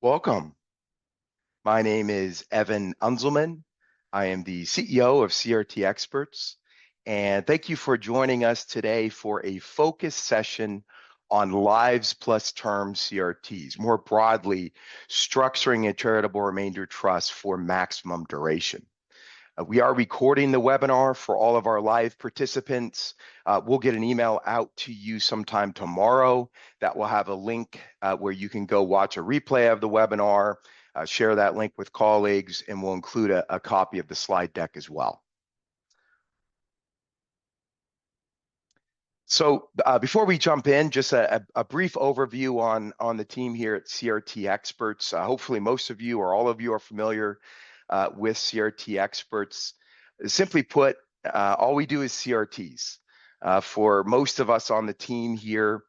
Welcome. My name is Evan Unzelman. I am the CEO of CRT Experts, and thank you for joining us today for a focus session on lives plus term CRTs, more broadly, structuring a charitable remainder trust for maximum duration. We are recording the webinar for all of our live participants. We'll get an email out to you sometime tomorrow that will have a link where you can go watch a replay of the webinar, share that link with colleagues, and we'll include a copy of the slide deck as well. So before we jump in, just a brief overview on the team here at CRT Experts. Hopefully most of you or all of you are familiar with CRT Experts. Simply put, all we do is CRTs. For most of us on the team here,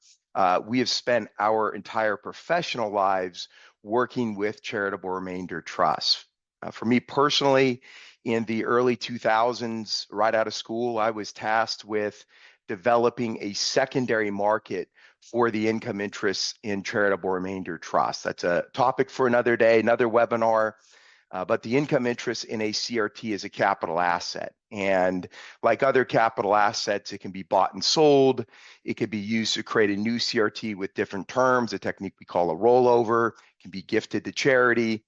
we have spent our entire professional lives working with charitable remainder trusts. For me personally, in the early 2000s, right out of school, I was tasked with developing a secondary market for the income interests in charitable remainder trusts. That's a topic for another day, another webinar. But the income interest in a CRT is a capital asset. And like other capital assets, it can be bought and sold. It can be used to create a new CRT with different terms, a technique we call a rollover. It can be gifted to charity.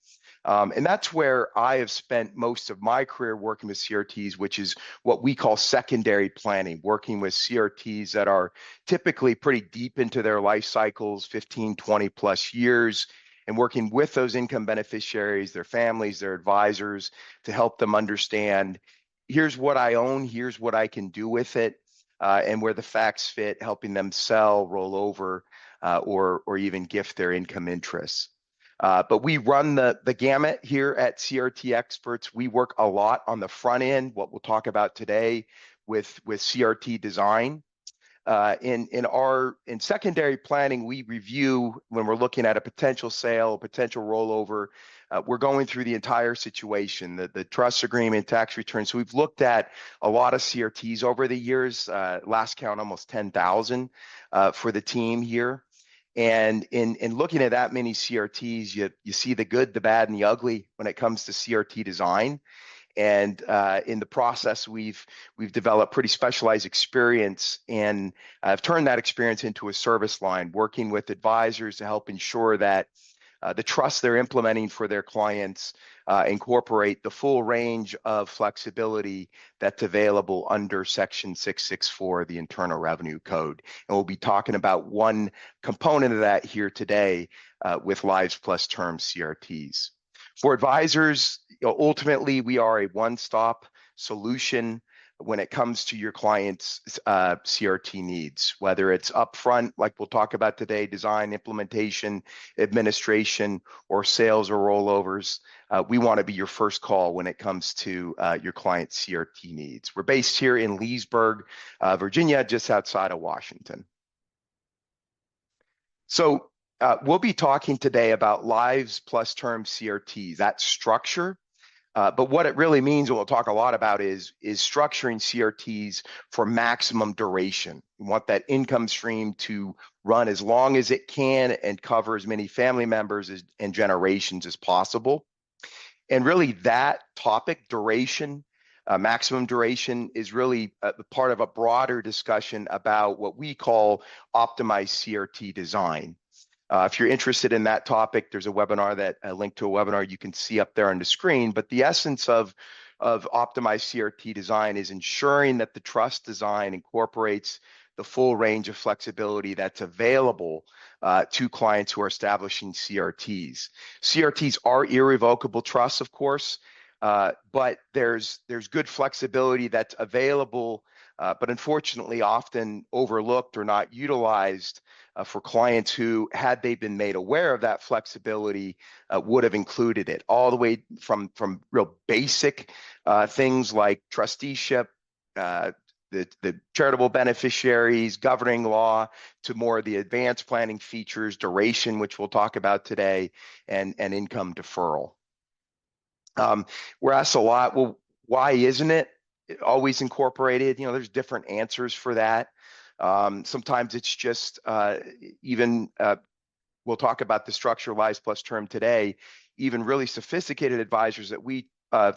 And that's where I have spent most of my career working with CRTs, which is what we call secondary planning, working with CRTs that are typically pretty deep into their life cycles, 15, 20 plus years, and working with those income beneficiaries, their families, their advisors, to help them understand, here's what I own, here's what I can do with it, and where the facts fit, helping them sell, roll over, or even gift their income interests. But we run the gamut here at CRT Experts. We work a lot on the front end, what we'll talk about today with CRT design. In secondary planning, we review when we're looking at a potential sale, potential rollover. We're going through the entire situation, the trust agreement, tax return. So we've looked at a lot of CRTs over the years. Last count, almost 10,000 for the team here. And in looking at that many CRTs, you see the good, the bad, and the ugly when it comes to CRT design. And in the process, we've developed pretty specialized experience, and I've turned that experience into a service line, working with advisors to help ensure that the trust they're implementing for their clients incorporate the full range of flexibility that's available under Section 664 of the Internal Revenue Code. And we'll be talking about one component of that here today with Lives Plus Term CRTs. For advisors, ultimately, we are a one-stop solution when it comes to your clients' CRT needs, whether it's upfront, like we'll talk about today, design, implementation, administration, or sales or rollovers. We want to be your first call when it comes to your client's CRT needs. We're based here in Leesburg, Virginia, just outside of Washington. So we'll be talking today about lives plus term CRTs, that structure. But what it really means, and we'll talk a lot about, is structuring CRTs for maximum duration. We want that income stream to run as long as it can and cover as many family members and generations as possible. And really that topic, duration, maximum duration, is really part of a broader discussion about what we call optimized CRT design. If you're interested in that topic, there's a link to a webinar you can see up there on the screen. But the essence of optimized CRT design is ensuring that the trust design incorporates the full range of flexibility that's available to clients who are establishing CRTs. CRTs are irrevocable trusts, of course, but there's good flexibility that's available, but unfortunately often overlooked or not utilized for clients who, had they been made aware of that flexibility, would have included it, all the way from real basic things like trusteeship, the charitable beneficiaries, governing law, to more of the advanced planning features, duration, which we'll talk about today, and income deferral. We're asked a lot, well, why isn't it always incorporated? There's different answers for that. Sometimes it's just even we'll talk about the structure lives plus term today. Even really sophisticated advisors that we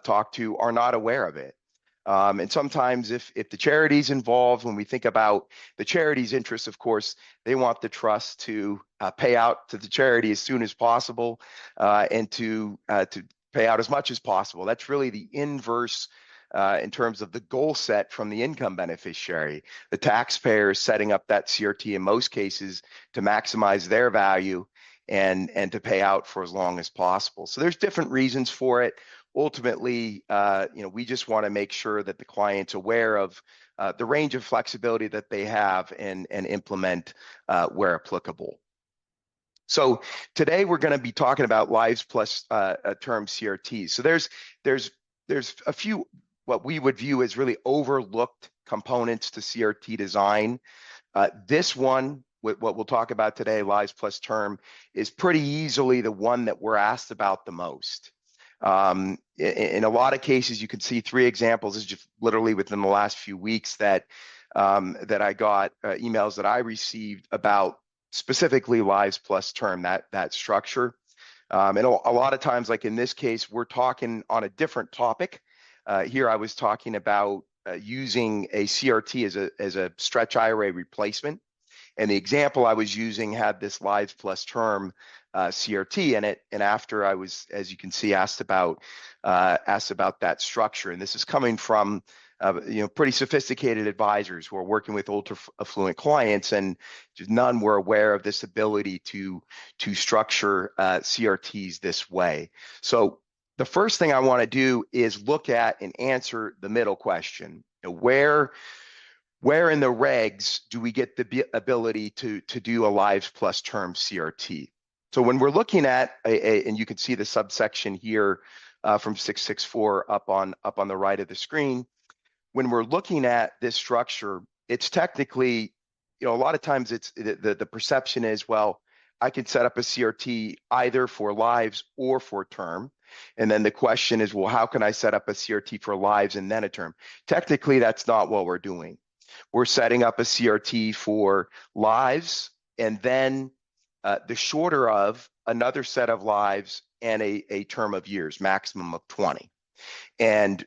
talk to are not aware of it. And sometimes if the charity's involved, when we think about the charity's interests, of course, they want the trust to pay out to the charity as soon as possible, and to pay out as much as possible. That's really the inverse in terms of the goal set from the income beneficiary. The taxpayer is setting up that CRT in most cases to maximize their value and to pay out for as long as possible. So there's different reasons for it. Ultimately, we just want to make sure that the client's aware of the range of flexibility that they have and implement where applicable. So today we're going to be talking about lives plus term CRTs. So there's a few what we would view as really overlooked components to CRT design. This one, what we'll talk about today, lives plus term, is pretty easily the one that we're asked about the most. In a lot of cases, you can see 3 examples. This is just literally within the last few weeks that I got emails that I received about specifically lives plus term, that structure. And a lot of times, like in this case, we're talking on a different topic. Here I was talking about using a CRT as a stretch IRA replacement. And the example I was using had this lives plus term CRT in it. And after I was, as you can see, asked about that structure. And this is coming from pretty sophisticated advisors who are working with ultra affluent clients, and just none were aware of this ability to structure CRTs this way. So the first thing I want to do is look at and answer the middle question. Where in the regs do we get the ability to do a lives plus term CRT? So when we're looking at and you can see the subsection here from 664 up on the right of the screen. When we're looking at this structure, it's technically, a lot of times it's the perception is, well, I can set up a CRT either for lives or for term. And then the question is, well, how can I set up a CRT for lives and then a term? Technically, that's not what we're doing. We're setting up a CRT for lives and then the shorter of another set of lives and a term of years, maximum of 20. And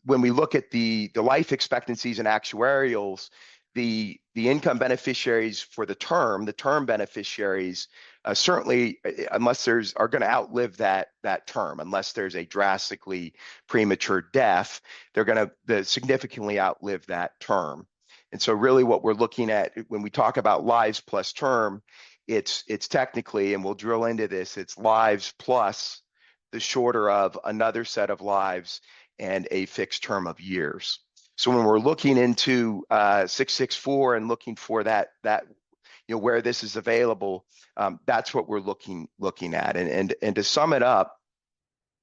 when we look at the life expectancies and actuarials, the income beneficiaries for the term beneficiaries certainly, unless are going to outlive that term, unless there's a drastically premature death, they're going to significantly outlive that term. And so really what we're looking at when we talk about lives plus term, it's technically, and we'll drill into this, it's lives plus the shorter of another set of lives and a fixed term of years. So when we're looking into 664 and looking for that where this is available, that's what we're looking at. And to sum it up,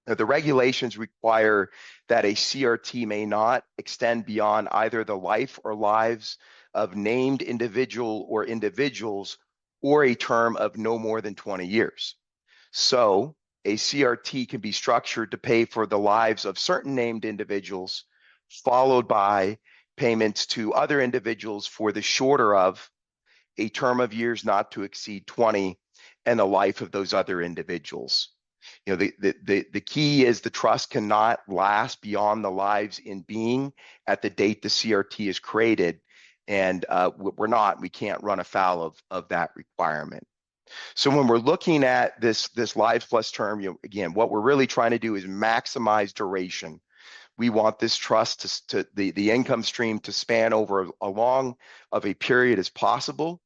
the regulations require that a CRT may not extend beyond either the life or lives of named individual or individuals or a term of no more than 20 years. So a CRT can be structured to pay for the lives of certain named individuals, followed by payments to other individuals for the shorter of a term of years not to exceed 20 and the life of those other individuals. The key is the trust cannot last beyond the lives in being at the date the CRT is created, and we can't run afoul of that requirement. So when we're looking at this lives plus term, again, what we're really trying to do is maximize duration. We want this trust to the income stream to span over a long of a period as possible,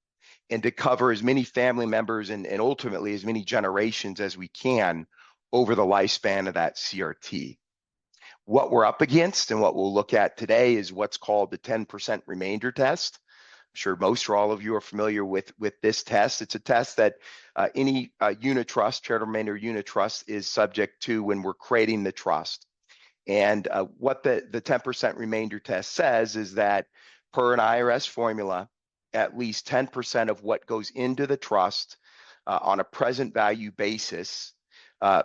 and to cover as many family members and ultimately as many generations as we can over the lifespan of that CRT. What we're up against and what we'll look at today is what's called the 10% remainder test. I'm sure most or all of you are familiar with this test. It's a test that any unit trust, charitable remainder unit trust, is subject to when we're creating the trust. And what the 10% remainder test says is that per an IRS formula, at least 10% of what goes into the trust on a present value basis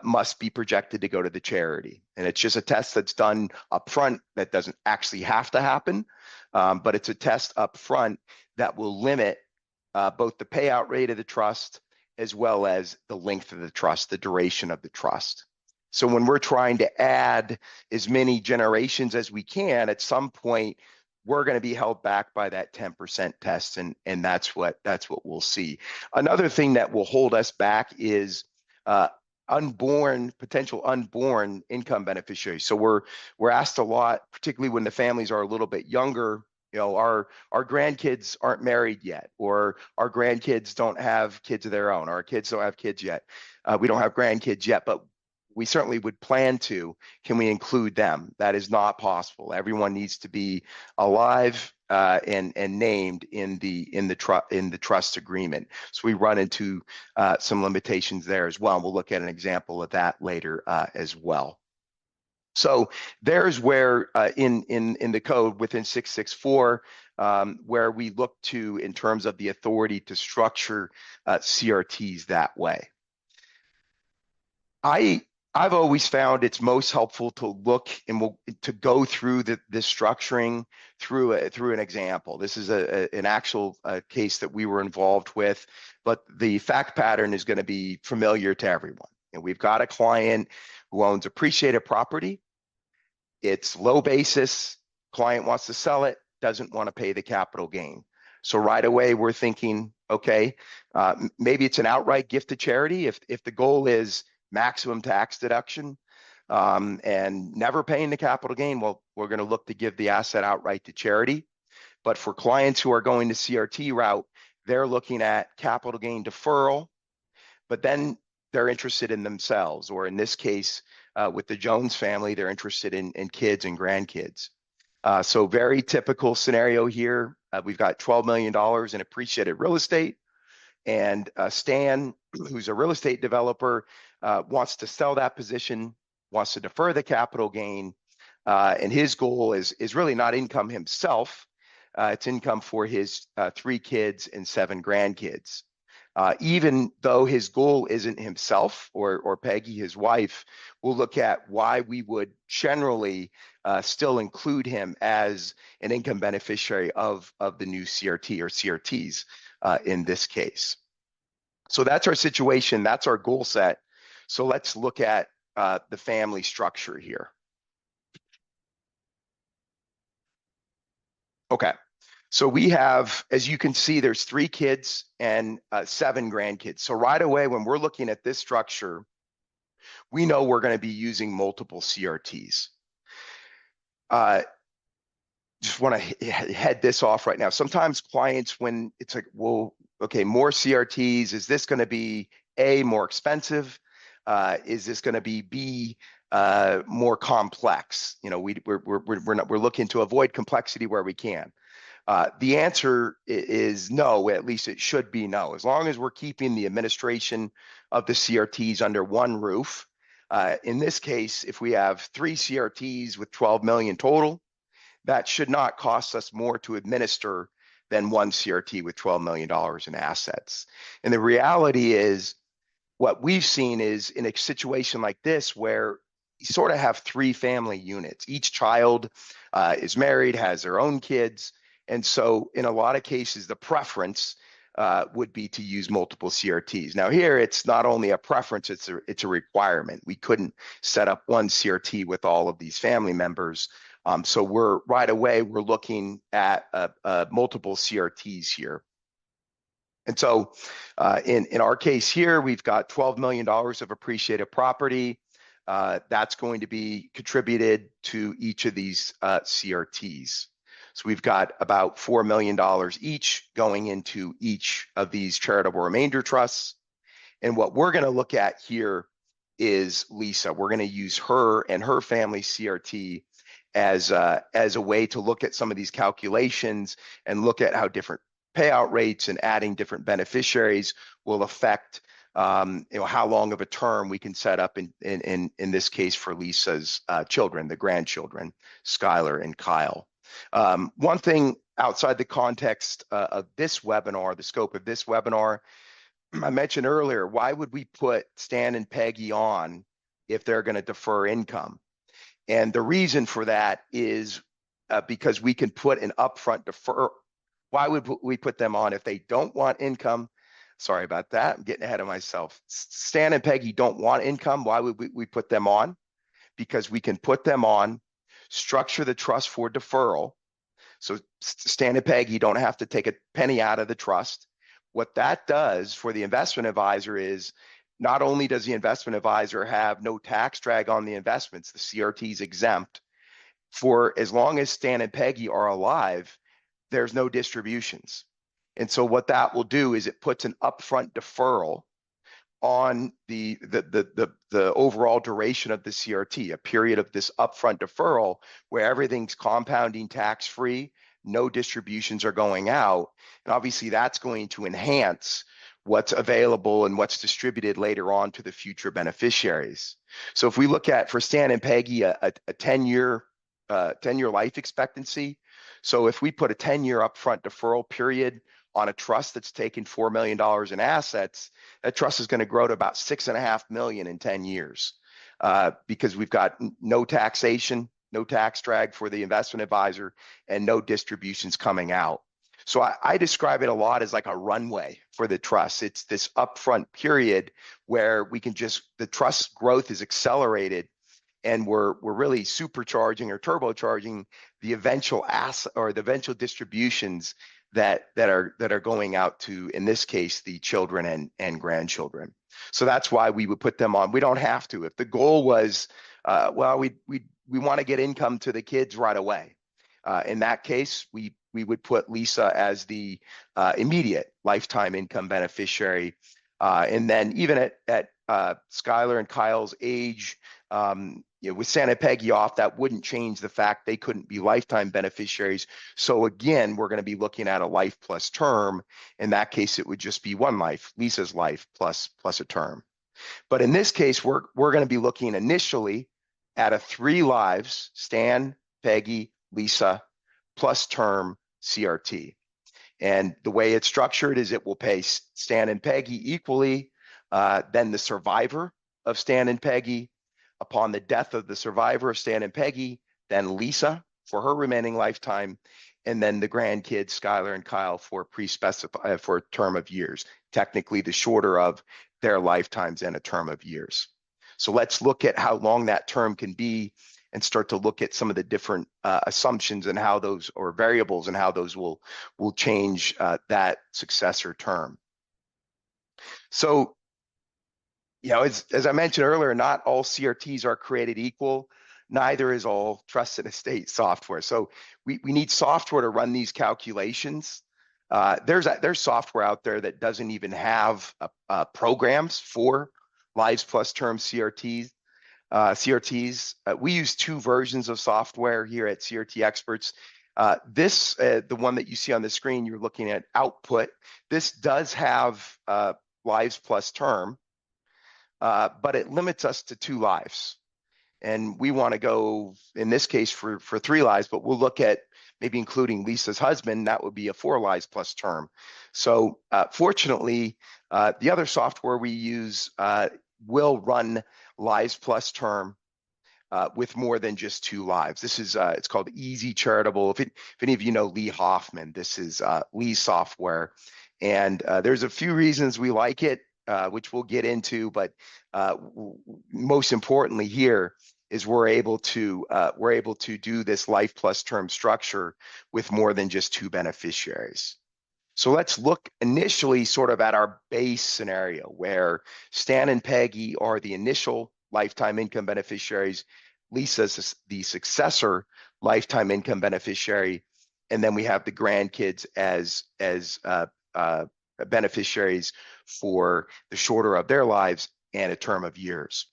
must be projected to go to the charity. And it's just a test that's done up front that doesn't actually have to happen, but it's a test up front that will limit both the payout rate of the trust as well as the length of the trust, the duration of the trust. So when we're trying to add as many generations as we can, at some point, we're going to be held back by that 10% test, and that's what we'll see. Another thing that will hold us back is potential unborn income beneficiaries. So we're asked a lot, particularly when the families are a little bit younger. Our grandkids aren't married yet, or our grandkids don't have kids of their own. Our kids don't have kids yet. We don't have grandkids yet, but we certainly would plan to. Can we include them? That is not possible. Everyone needs to be alive and named in the trust agreement. So we run into some limitations there as well. And we'll look at an example of that later as well. So there's where in the code within 664, where we look to in terms of the authority to structure CRTs that way. I've always found it's most helpful to look and to go through the structuring through an example. This is an actual case that we were involved with, but the fact pattern is going to be familiar to everyone. And we've got a client who owns appreciated property. It's low basis. Client wants to sell it, doesn't want to pay the capital gain. So right away we're thinking, okay, maybe it's an outright gift to charity. If the goal is maximum tax deduction and never paying the capital gain, well, we're going to look to give the asset outright to charity. But for clients who are going the CRT route, they're looking at capital gain deferral, but then they're interested in themselves, or in this case, with the Jones family, they're interested in kids and grandkids. So very typical scenario here. We've got $12 million in appreciated real estate, and Stan, who's a real estate developer, wants to sell that position, wants to defer the capital gain, and his goal is really not income himself. It's income for his 3 kids and 7 grandkids. Even though his goal isn't himself or Peggy, his wife, we'll look at why we would generally still include him as an income beneficiary of the new CRT or CRTs in this case. So that's our situation. That's our goal set. So let's look at the family structure here. Okay. So we have, as you can see, there's 3 kids and 7 grandkids. So right away, when we're looking at this structure, we know we're going to be using multiple CRTs. Just want to head this off right now. Sometimes clients, when it's like, well, okay, more CRTs, is this going to be A, more expensive? Is this going to be B, more complex? We're looking to avoid complexity where we can. The answer is no, at least it should be no. As long as we're keeping the administration of the CRTs under one roof. In this case, if we have 3 CRTs with 12 million total, that should not cost us more to administer than 1 CRT with $12 million in assets. And the reality is, what we've seen is in a situation like this where you sort of have 3 family units. Each child is married, has their own kids. And so in a lot of cases, the preference would be to use multiple CRTs. Now here, it's not only a preference, it's a requirement. We couldn't set up 1 CRT with all of these family members. So we're looking at multiple CRTs here. And so in our case here, we've got $12 million of appreciated property. That's going to be contributed to each of these CRTs. So we've got about $4 million each going into each of these charitable remainder trusts. And what we're going to look at here is Lisa. We're going to use her and her family CRT as a way to look at some of these calculations and look at how different payout rates and adding different beneficiaries will affect how long of a term we can set up in this case for Lisa's children, the grandchildren, Skylar and Kyle. One thing outside the context of this webinar, the scope of this webinar, I mentioned earlier, why would we put Stan and Peggy on if they're going to defer income? And the reason for that is because we can put an upfront defer. Why would we put them on if they don't want income? Sorry about that. I'm getting ahead of myself. Stan and Peggy don't want income. Why would we put them on? Because we can put them on, structure the trust for deferral. So Stan and Peggy don't have to take a penny out of the trust. What that does for the investment advisor is not only does the investment advisor have no tax drag on the investments, the CRTs exempt, for as long as Stan and Peggy are alive, there's no distributions. And so what that will do is it puts an upfront deferral on the overall duration of the CRT, a period of this upfront deferral where everything's compounding tax free, no distributions are going out. And obviously that's going to enhance what's available and what's distributed later on to the future beneficiaries. So if we look at for Stan and Peggy a 10-year 10-year life expectancy. So if we put a 10-year upfront deferral period on a trust that's taken $4 million in assets, that trust is going to grow to about $6.5 million in 10 years because we've got no taxation, no tax drag for the investment advisor, and no distributions coming out. So I describe it a lot as like a runway for the trust. It's this upfront period where we can just, the trust growth is accelerated and we're really supercharging or turbocharging the eventual asset or the eventual distributions that are going out to, in this case, the children and grandchildren. So that's why we would put them on. We don't have to. If the goal was, well, we want to get income to the kids right away. In that case, we would put Lisa as the immediate lifetime income beneficiary. And then even at Skylar and Kyle's age, with Stan and Peggy off, that wouldn't change the fact they couldn't be lifetime beneficiaries. So again, we're going to be looking at a life plus term. In that case, it would just be one life, Lisa's life plus a term. But in this case, we're going to be looking initially at a 3 lives, Stan, Peggy, Lisa, plus term CRT. And the way it's structured is it will pay Stan and Peggy equally, then the survivor of Stan and Peggy. Upon the death of the survivor of Stan and Peggy, then Lisa for her remaining lifetime, and then the grandkids, Skylar and Kyle, for pre-specified for a term of years, technically the shorter of their lifetimes and a term of years. So let's look at how long that term can be and start to look at some of the different assumptions and how those, or variables, and how those will change that successor term. So, as I mentioned earlier, not all CRTs are created equal. Neither is all trust and estate software. So we need software to run these calculations. There's software out there that doesn't even have programs for lives plus term CRTs. We use 2 versions of software here at CRT Experts. The one that you see on the screen, you're looking at output. This does have lives plus term, but it limits us to 2 lives. And we want to go, in this case, for 3 lives, but we'll look at maybe including Lisa's husband. That would be a 4 lives plus term. So fortunately, the other software we use will run lives plus term with more than just 2 lives. This is, it's called Easy Charitable. If any of you know Lee Hoffman, this is Lee's software. And there's a few reasons we like it, which we'll get into, but most importantly here is we're able to do this life plus term structure with more than just 2 beneficiaries. So let's look initially sort of at our base scenario where Stan and Peggy are the initial lifetime income beneficiaries, Lisa's the successor lifetime income beneficiary, and then we have the grandkids as beneficiaries for the shorter of their lives and a term of years.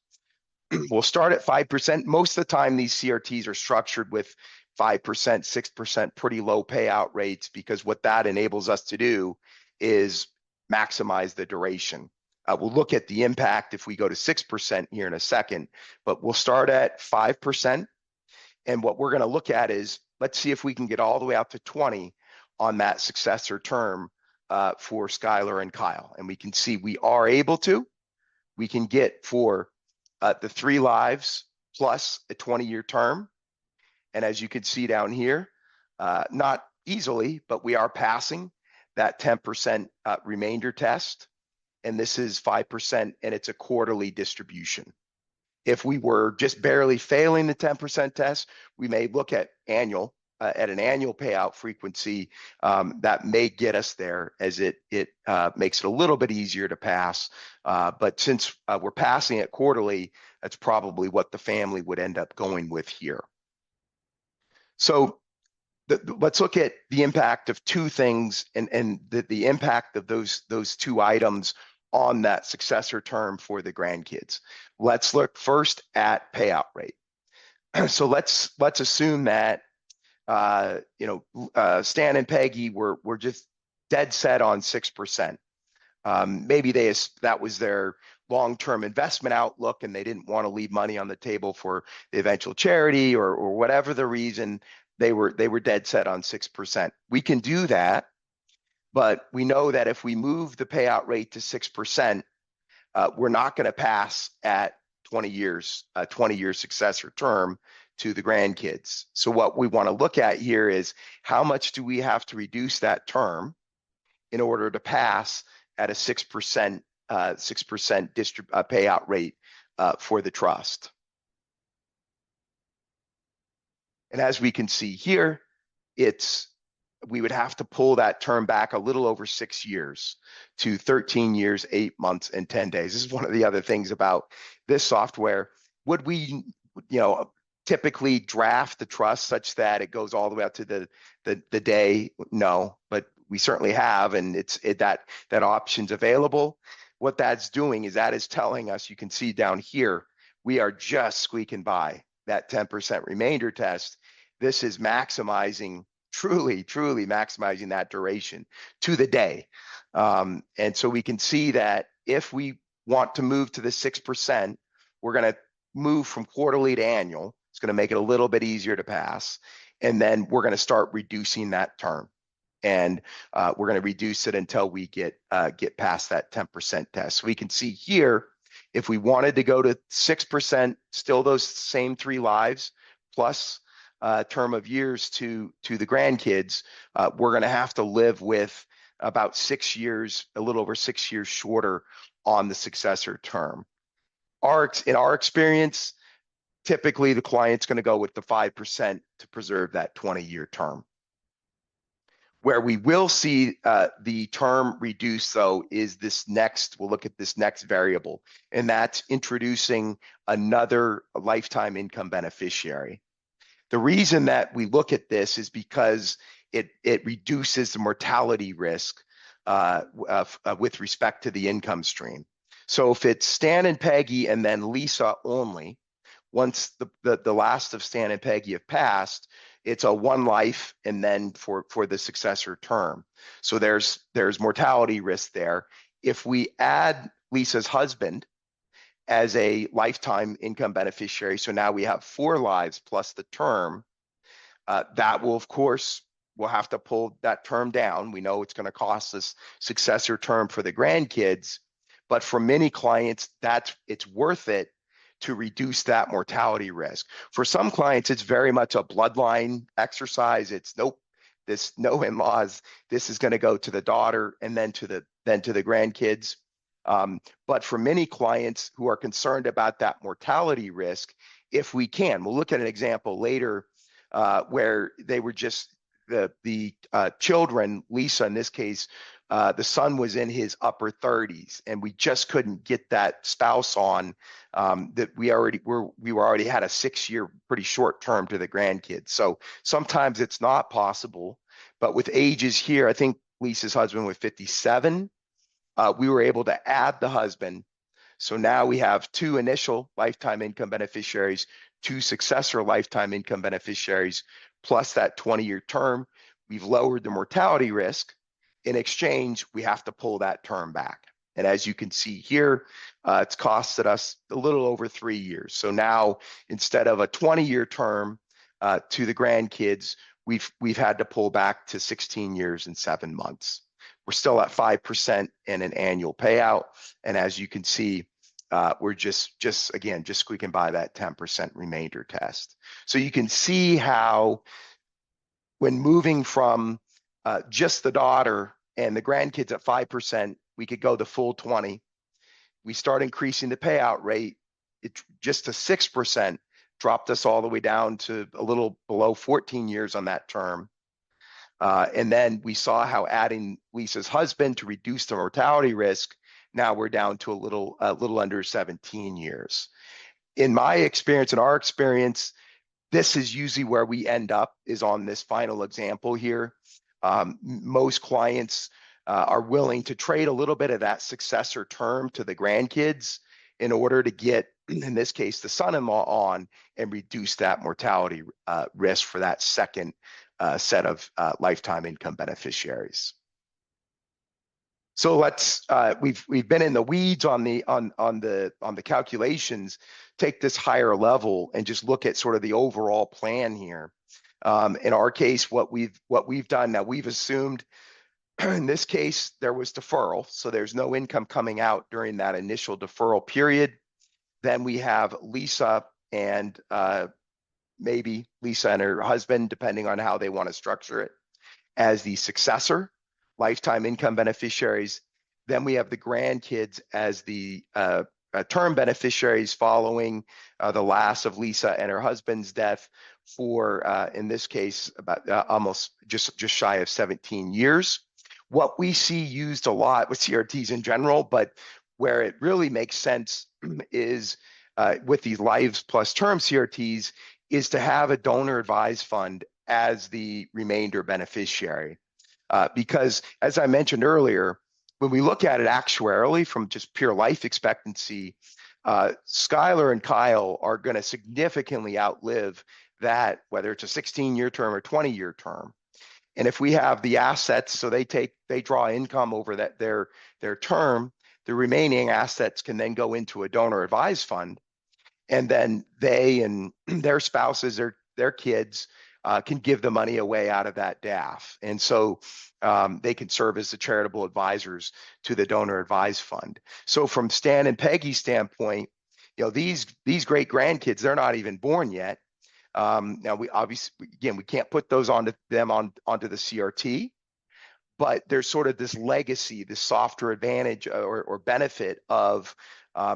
We'll start at 5%. Most of the time, these CRTs are structured with 5%, 6%, pretty low payout rates, because what that enables us to do is maximize the duration. We'll look at the impact if we go to 6% here in a second, but we'll start at 5%. And what we're going to look at is, let's see if we can get all the way out to 20 on that successor term for Skylar and Kyle. And we can see we are able to. We can get for the 3 lives plus a 20-year term. And as you can see down here, not easily, but we are passing that 10% remainder test. and this is 5%, and it's a quarterly distribution. If we were just barely failing the 10% test, we may look at an annual payout frequency that may get us there, as it makes it a little bit easier to pass. But since we're passing it quarterly, that's probably what the family would end up going with here. So let's look at the impact of two things and the impact of those two items on that successor term for the grandkids. Let's look first at payout rate. So let's assume that Stan and Peggy were just dead set on 6%. Maybe that was their long-term investment outlook, and they didn't want to leave money on the table for the eventual charity, or whatever the reason. They were dead set on 6%. We can do that, but we know that if we move the payout rate to 6%, we're not going to pass at 20 years, a 20-year successor term to the grandkids. So what we want to look at here is how much do we have to reduce that term in order to pass at a 6% payout rate for the trust. And as we can see here, we would have to pull that term back a little over 6 years to 13 years, 8 months, and 10 days. This is one of the other things about this software. Would we, typically draft the trust such that it goes all the way up to the day? No, but we certainly have, and that option's available. What that's doing is that is telling us, you can see down here, we are just squeaking by that 10% remainder test. This is maximizing, truly maximizing that duration to the day. And so we can see that if we want to move to the 6%, we're going to move from quarterly to annual. It's going to make it a little bit easier to pass. And then we're going to start reducing that term. And we're going to reduce it until we get past that 10% test. So we can see here, if we wanted to go to 6%, still those same 3 lives, plus term of years to the grandkids, we're going to have to live with about 6 years, a little over 6 years shorter on the successor term. In our experience, typically the client's going to go with the 5% to preserve that 20-year term. Where we will see the term reduce, though, is we'll look at this next variable, and that's introducing another lifetime income beneficiary. The reason that we look at this is because it reduces the mortality risk with respect to the income stream. So if it's Stan and Peggy and then Lisa only, once the last of Stan and Peggy have passed, it's a one life and then for the successor term. So there's mortality risk there. If we add Lisa's husband as a lifetime income beneficiary, so now we have 4 lives plus the term, that will, of course, we'll have to pull that term down. We know it's going to cost us successor term for the grandkids, but for many clients, it's worth it to reduce that mortality risk. For some clients, it's very much a bloodline exercise. It's no in-laws. This is going to go to the daughter and then to the grandkids. But for many clients who are concerned about that mortality risk, if we can, we'll look at an example later where they were just the children, Lisa in this case, the son was in his upper 30s, and we just couldn't get that spouse on. That we already had a 6-year pretty short term to the grandkids. So sometimes it's not possible. But with ages here, I think Lisa's husband was 57. We were able to add the husband. So now we have 2 initial lifetime income beneficiaries, 2 successor lifetime income beneficiaries, plus that 20-year term. We've lowered the mortality risk. In exchange, we have to pull that term back. And as you can see here, it's costed us a little over 3 years. So now, instead of a 20-year term to the grandkids, we've had to pull back to 16 years and 7 months. We're still at 5% in an annual payout. And as you can see, we're just squeaking by that 10% remainder test. So you can see how when moving from just the daughter and the grandkids at 5%, we could go the full 20. We start increasing the payout rate, it just to 6% dropped us all the way down to a little below 14 years on that term. And then we saw how adding Lisa's husband to reduce the mortality risk, now we're down to a little under 17 years. In my experience, in our experience, this is usually where we end up, is on this final example here. Most clients are willing to trade a little bit of that successor term to the grandkids in order to get, in this case, the son-in-law on and reduce that mortality risk for that second set of lifetime income beneficiaries. So let's we've been in the weeds on the calculations. Take this higher level and just look at sort of the overall plan here. In our case, what we've done now, we've assumed in this case there was deferral, so there's no income coming out during that initial deferral period. Then we have Lisa and maybe Lisa and her husband, depending on how they want to structure it, as the successor lifetime income beneficiaries. Then we have the grandkids as the term beneficiaries following the last of Lisa and her husband's death for, in this case, about almost just shy of 17 years. What we see used a lot with CRTs in general, but where it really makes sense is with these lives plus term CRTs, is to have a donor advised fund as the remainder beneficiary. Because as I mentioned earlier, when we look at it actuarially from just pure life expectancy, Skylar and Kyle are going to significantly outlive that, whether it's a 16-year term or 20-year term. And if we have the assets, so they draw income over their term, the remaining assets can then go into a donor advised fund, and then they and their spouses, their kids, can give the money away out of that DAF. And so they can serve as the charitable advisors to the donor advised fund. So from Stan and Peggy's standpoint, these great grandkids, they're not even born yet. Now we obviously, again, we can't put those onto the CRT, but there's sort of this legacy, this softer advantage or benefit of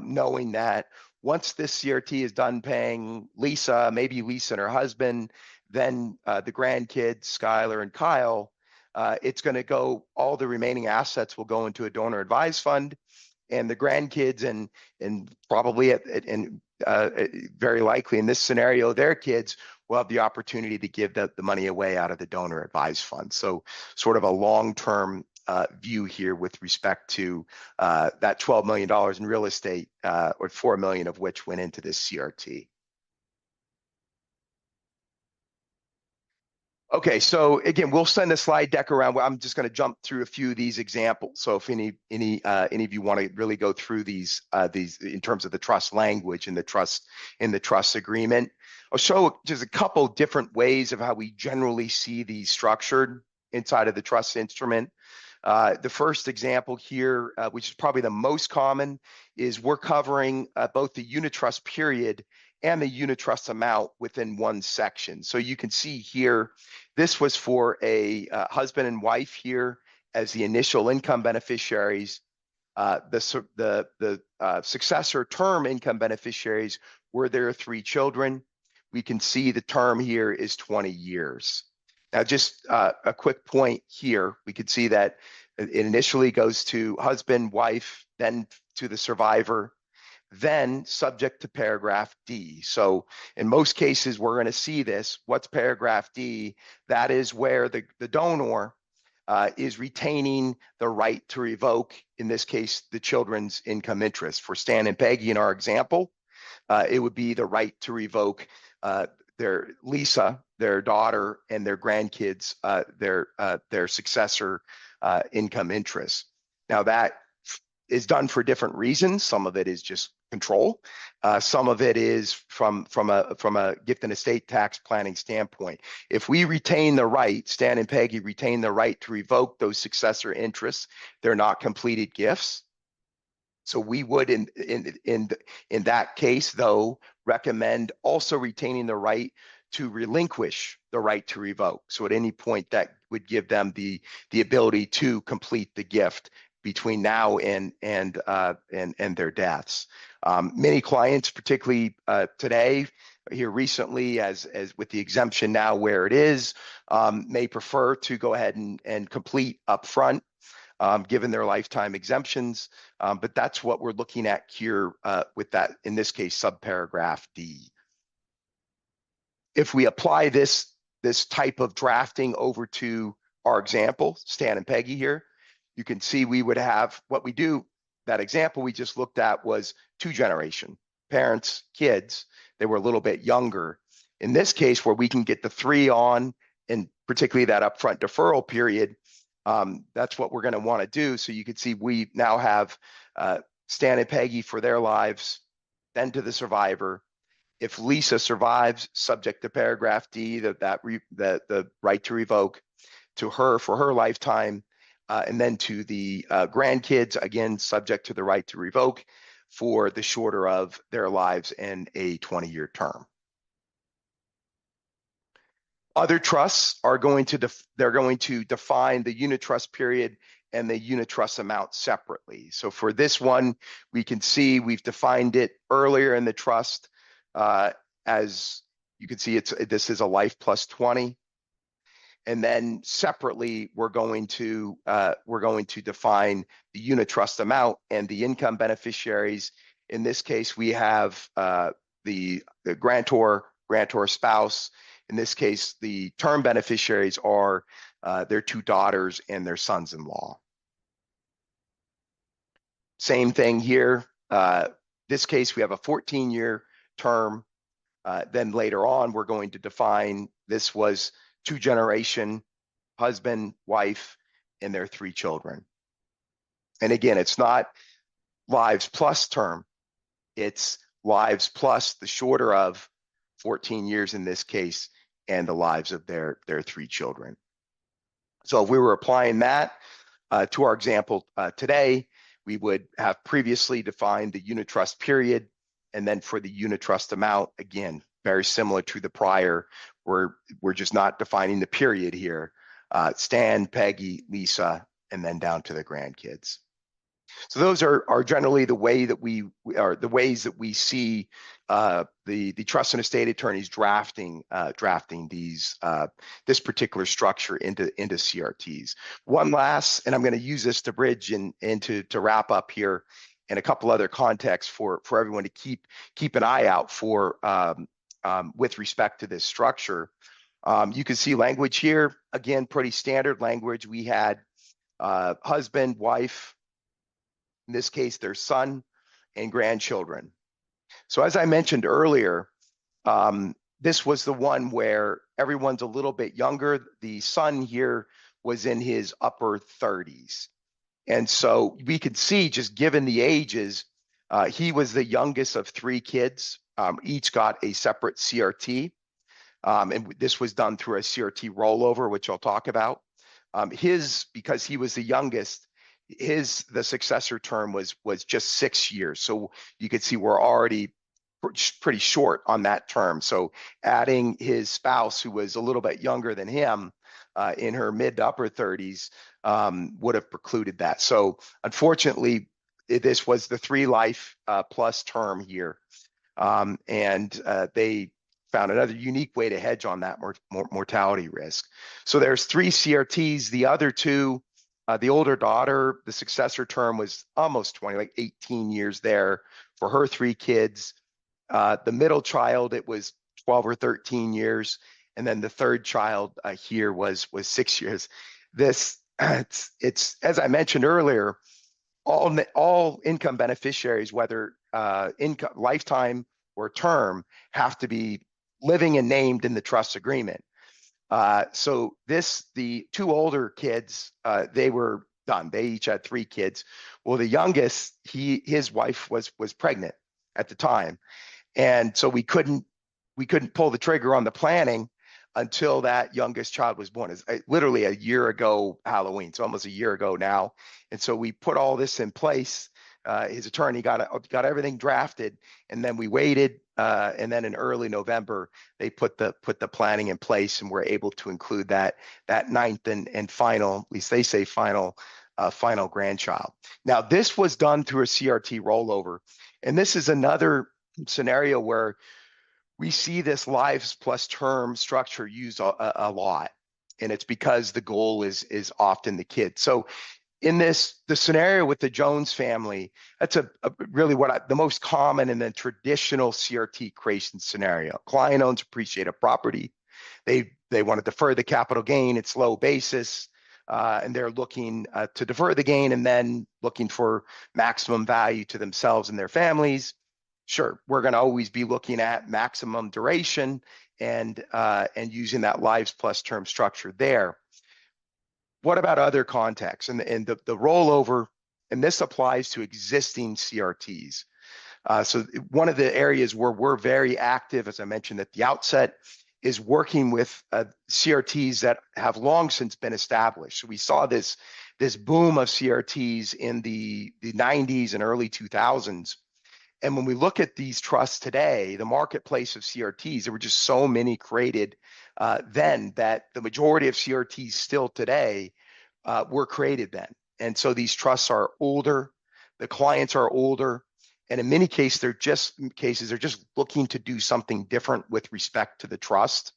knowing that once this CRT is done paying Lisa, maybe Lisa and her husband, then the grandkids, Skylar and Kyle, it's going to go, all the remaining assets will go into a donor advised fund, and the grandkids and probably very likely in this scenario, their kids will have the opportunity to give the money away out of the donor advised fund. So sort of a long-term view here with respect to that $12 million in real estate, or $4 million of which went into this CRT. Okay, so again, we'll send a slide deck around. I'm just going to jump through a few of these examples. So if any of you want to really go through these in terms of the trust language and the trust agreement, I'll show just a couple different ways of how we generally see these structured inside of the trust instrument. The first example here, which is probably the most common, is we're covering both the unit trust period and the unit trust amount within one section. So you can see here, this was for a husband and wife here as the initial income beneficiaries. The successor term income beneficiaries were their 3 children. We can see the term here is 20 years. Now, just a quick point here, we could see that it initially goes to husband, wife, then to the survivor, then subject to paragraph D. So in most cases, we're going to see this. What's paragraph D? That is where the donor is retaining the right to revoke, in this case, the children's income interest. For Stan and Peggy in our example, it would be the right to revoke their Lisa, their daughter, and their grandkids, their successor income interest. Now that is done for different reasons. Some of it is just control. Some of it is from a gift and estate tax planning standpoint. If we retain the right, Stan and Peggy retain the right to revoke those successor interests, they're not completed gifts. So we would, in that case, though, recommend also retaining the right to relinquish the right to revoke. So at any point, that would give them the ability to complete the gift between now and their deaths. Many clients, particularly today, here recently, as with the exemption now where it is, may prefer to go ahead and complete upfront, given their lifetime exemptions. But that's what we're looking at here with that, in this case, subparagraph D. If we apply this type of drafting over to our example, Stan and Peggy here, you can see we would have what we do. That example we just looked at was 2-generation, parents, kids. They were a little bit younger. In this case, where we can get the 3 on, and particularly that upfront deferral period, that's what we're going to want to do. So you can see we now have Stan and Peggy for their lives, then to the survivor. If Lisa survives, subject to paragraph D, the right to revoke, to her for her lifetime, and then to the grandkids, again, subject to the right to revoke for the shorter of their lives and a 20-year term. Other trusts are going to define the unit trust period and the unit trust amount separately. So for this one, we can see we've defined it earlier in the trust. As you can see, this is a life plus 20. And then separately, we're going to define the unit trust amount and the income beneficiaries. In this case, we have the grantor spouse. In this case, the term beneficiaries are their 2 daughters and their sons-in-law. Same thing here. This case, we have a 14-year term. Then later on, we're going to define this was 2-generation, husband, wife, and their 3 children. And again, it's not lives plus term. It's lives plus the shorter of 14 years in this case, and the lives of their 3 children. So if we were applying that to our example today, we would have previously defined the unit trust period, and then for the unit trust amount, again, very similar to the prior, we're just not defining the period here. Stan, Peggy, Lisa, and then down to the grandkids. So those are generally the ways that we see the trust and estate attorneys drafting this particular structure into CRTs. One last, and I'm going to use this to bridge into to wrap up here, and a couple other contexts for everyone to keep an eye out for with respect to this structure. You can see language here, again, pretty standard language. We had husband, wife, in this case, their son and grandchildren. So as I mentioned earlier, this was the one where everyone's a little bit younger. The son here was in his upper 30s. And so we could see, just given the ages, he was the youngest of 3 kids. Each got a separate CRT. And this was done through a CRT rollover, which I'll talk about. Because he was the youngest, the successor term was just 6 years. So you could see we're already pretty short on that term. So adding his spouse, who was a little bit younger than him, in her mid to upper 30s, would have precluded that. So unfortunately, this was the 3 life plus term here. And they found another unique way to hedge on that mortality risk. So there's 3 CRTs. The other 2, the older daughter, the successor term was almost 20, like 18 years there for her 3 kids. The middle child, it was 12 or 13 years. And then the third child here was 6 years. This, it's as I mentioned earlier, all income beneficiaries, whether income lifetime or term, have to be living and named in the trust agreement. So the 2 older kids, they were done. They each had 3 kids. Well, the youngest, his wife was pregnant at the time, and so we couldn't pull the trigger on the planning until that youngest child was born. It's literally a year ago Halloween, so almost a year ago now. And so we put all this in place. His attorney got everything drafted, and then we waited. And then in early November, they put the planning in place, and we're able to include that 9th and final, at least they say final, final grandchild. Now, this was done through a CRT rollover, and this is another scenario where we see this lives plus term structure used a lot, and it's because the goal is often the kid. So in the scenario with the Jones family, that's really the most common in the traditional CRT creation scenario. Client owns appreciated property. They want to defer the capital gain. It's low basis, and they're looking to defer the gain and then looking for maximum value to themselves and their families. Sure, we're going to always be looking at maximum duration and using that lives plus term structure there. What about other contexts? And the rollover, and this applies to existing CRTs. So one of the areas where we're very active, as I mentioned at the outset, is working with CRTs that have long since been established. So we saw this boom of CRTs in the 90s and early 2000s. And when we look at these trusts today, the marketplace of CRTs, there were just so many created then that the majority of CRTs still today were created then. And so these trusts are older, the clients are older, and in many cases, they're just looking to do something different with respect to the trust.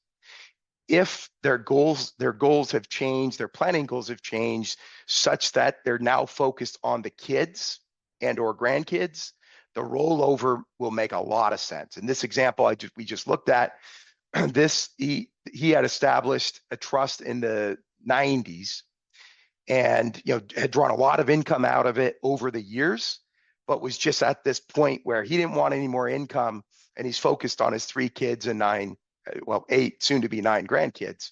If their goals have changed, their planning goals have changed such that they're now focused on the kids and or grandkids, the rollover will make a lot of sense. In this example we just looked at, he had established a trust in the 90s and had drawn a lot of income out of it over the years, but was just at this point where he didn't want any more income, and he's focused on his 3 kids and 8, soon to be 9 grandkids.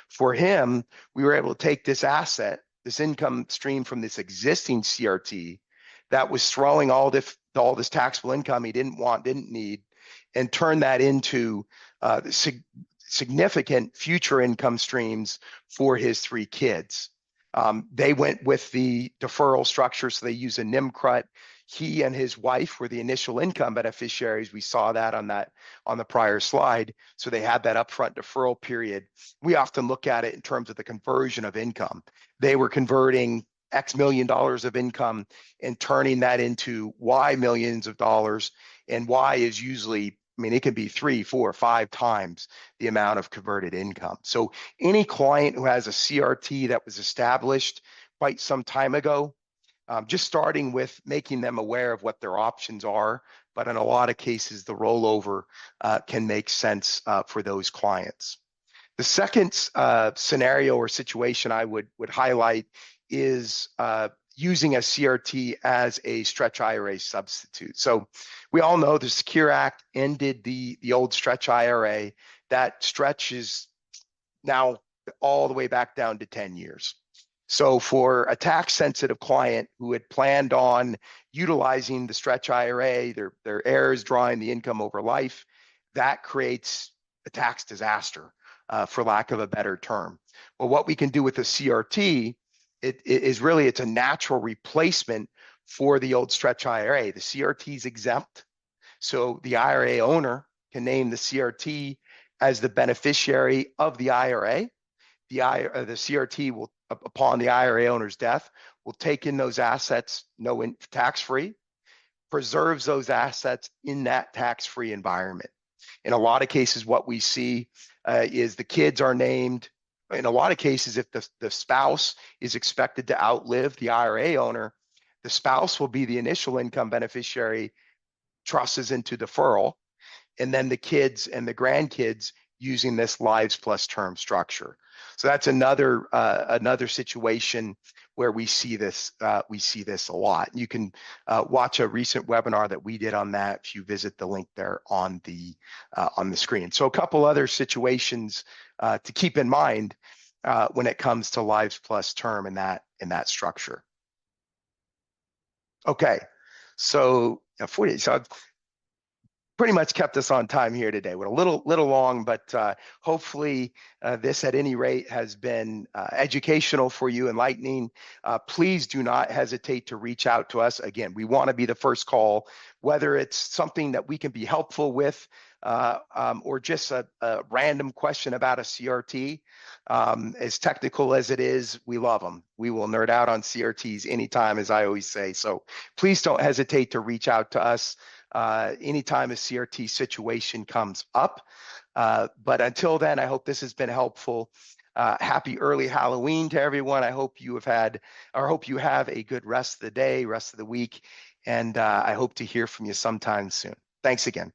For him, we were able to take this asset, this income stream from this existing CRT that was throwing all this taxable income he didn't need, and turn that into significant future income streams for his 3 kids. They went with the deferral structure, so they use a NIMCRUT. He and his wife were the initial income beneficiaries. We saw that on the prior slide. So they had that upfront deferral period. We often look at it in terms of the conversion of income. They were converting X million dollars of income and turning that into Y millions of dollars. And Y is usually, it can be 3, 4, 5 times the amount of converted income. So any client who has a CRT that was established quite some time ago, just starting with making them aware of what their options are, but in a lot of cases, the rollover can make sense for those clients. The second scenario or situation I would highlight is using a CRT as a stretch IRA substitute. So we all know the Secure Act ended the old stretch IRA. That stretch is now all the way back down to 10 years. So for a tax-sensitive client who had planned on utilizing the stretch IRA, their heirs drawing the income over life, that creates a tax disaster, for lack of a better term. Well, what we can do with a CRT, it's a natural replacement for the old stretch IRA. The CRT is exempt, so the IRA owner can name the CRT as the beneficiary of the IRA. The CRT will, upon the IRA owner's death, will take in those assets, tax-free, preserves those assets in that tax-free environment. In a lot of cases, what we see is the kids are named. In a lot of cases, if the spouse is expected to outlive the IRA owner, the spouse will be the initial income beneficiary, trusts into deferral, and then the kids and the grandkids using this lives plus term structure. So that's another situation where we see this a lot. You can watch a recent webinar that we did on that if you visit the link there on the screen. So a couple other situations to keep in mind when it comes to lives plus term in that structure. Okay, so 40. So I've pretty much kept us on time here today. We're a little long, but hopefully this at any rate has been educational for you, enlightening. Please do not hesitate to reach out to us. Again, we want to be the first call, whether it's something that we can be helpful with or just a random question about a CRT. As technical as it is, we love them. We will nerd out on CRTs anytime, as I always say. So please don't hesitate to reach out to us anytime a CRT situation comes up. But until then, I hope this has been helpful. Happy early Halloween to everyone. I hope you have a good rest of the day, rest of the week, and I hope to hear from you sometime soon. Thanks again.